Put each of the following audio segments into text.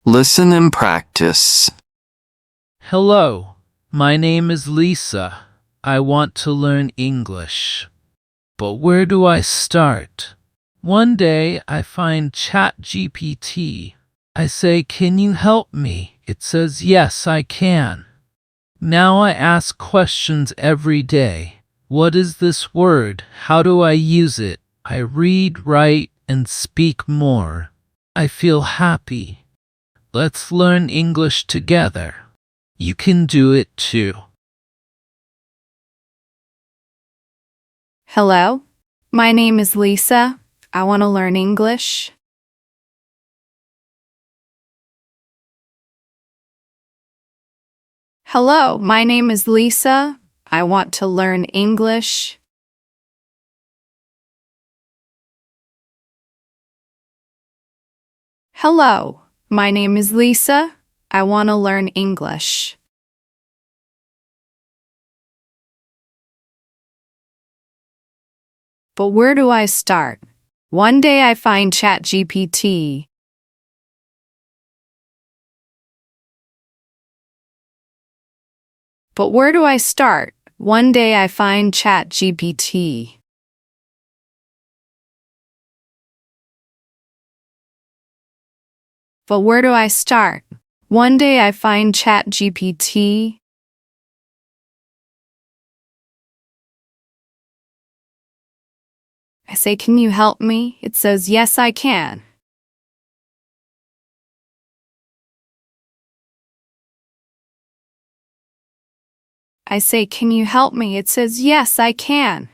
Listen and practice. Hello, my name is Lisa. I want to learn English. But where do I start? One day I find ChatGPT. I say, "Can you help me?" It says, "Yes, I can." Now I ask questions every day. What is this word? How do I use it? I read, write, and speak more. I feel happy. Let's learn English together. You can do it too. Hello, my name is Lisa. I want to learn English. Hello, my name is Lisa. I want to learn English. Hello, my name is Lisa. I want to learn English. But where do I start? One day I find ChatGPT. But where do I start? One day I find ChatGPT. But where do I start? One day I find ChatGPT. I say, "Can you help me?" It says, "Yes, I can." I say, "Can you help me?" It says, "Yes, I can."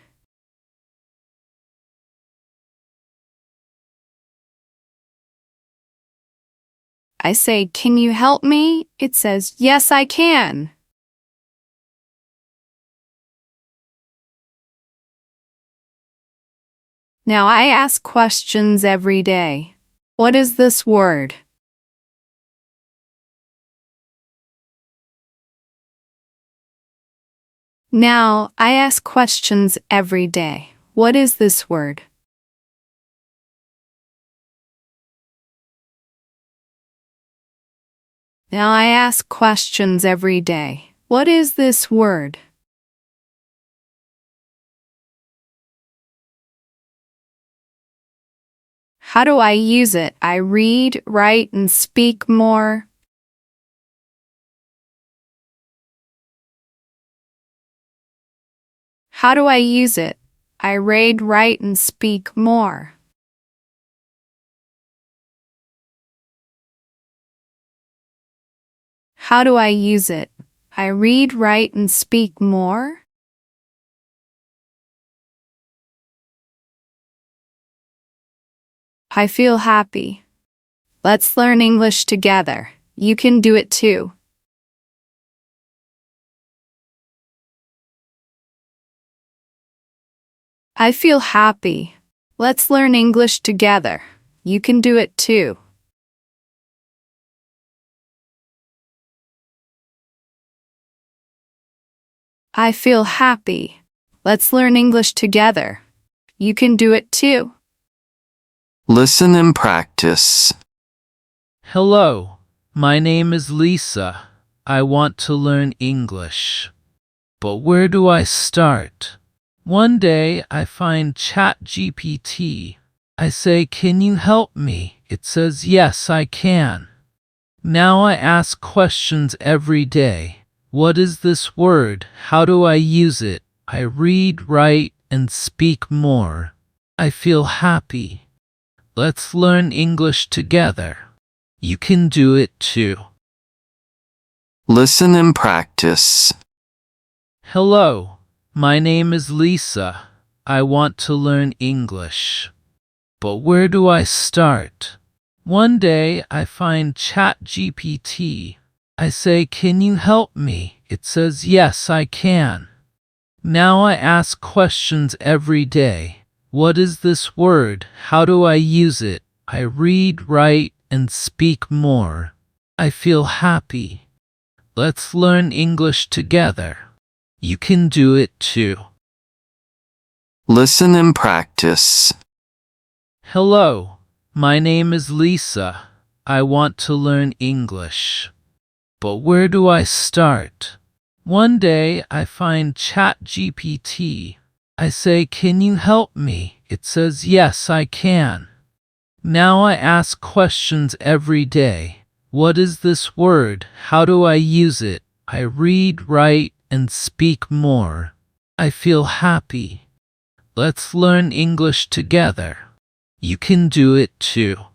I say, "Can you help me?" It says, "Yes, I can." Now I ask questions every day. What is this word? Now I ask questions every day. What is this word? Now I ask questions every day. What is this word? How do I use it? I read, write, and speak more. How do I use it? I read, write, and speak more. How do I use it? I read, write, and speak more. I feel happy. Let's learn English together. You can do it too. I feel happy. Let's learn English together. You can do it too. I feel happy. Let's learn English together. You can do it too. Listen and practice. Hello, my name is Lisa. I want to learn English. But where do I start? One day I find ChatGPT. I say, "Can you help me?" It says, "Yes, I can." Now I ask questions every day. What is this word? How do I use it? I read, write, and speak more. I feel happy. Let's learn English together. You can do it too. Listen and practice. Hello, my name is Lisa. I want to learn English. But where do I start? One day I find ChatGPT. I say, "Can you help me?" It says, "Yes, I can." Now I ask questions every day. What is this word? How do I use it? I read, write, and speak more. I feel happy. Let's learn English together. You can do it too. Listen and practice. Hello, my name is Lisa. I want to learn English. But where do I start? One day I find ChatGPT. I say, "Can you help me?" It says, "Yes, I can." Now I ask questions every day. What is this word? How do I use it? I read, write, and speak more. I feel happy. Let's learn English together. You can do it too.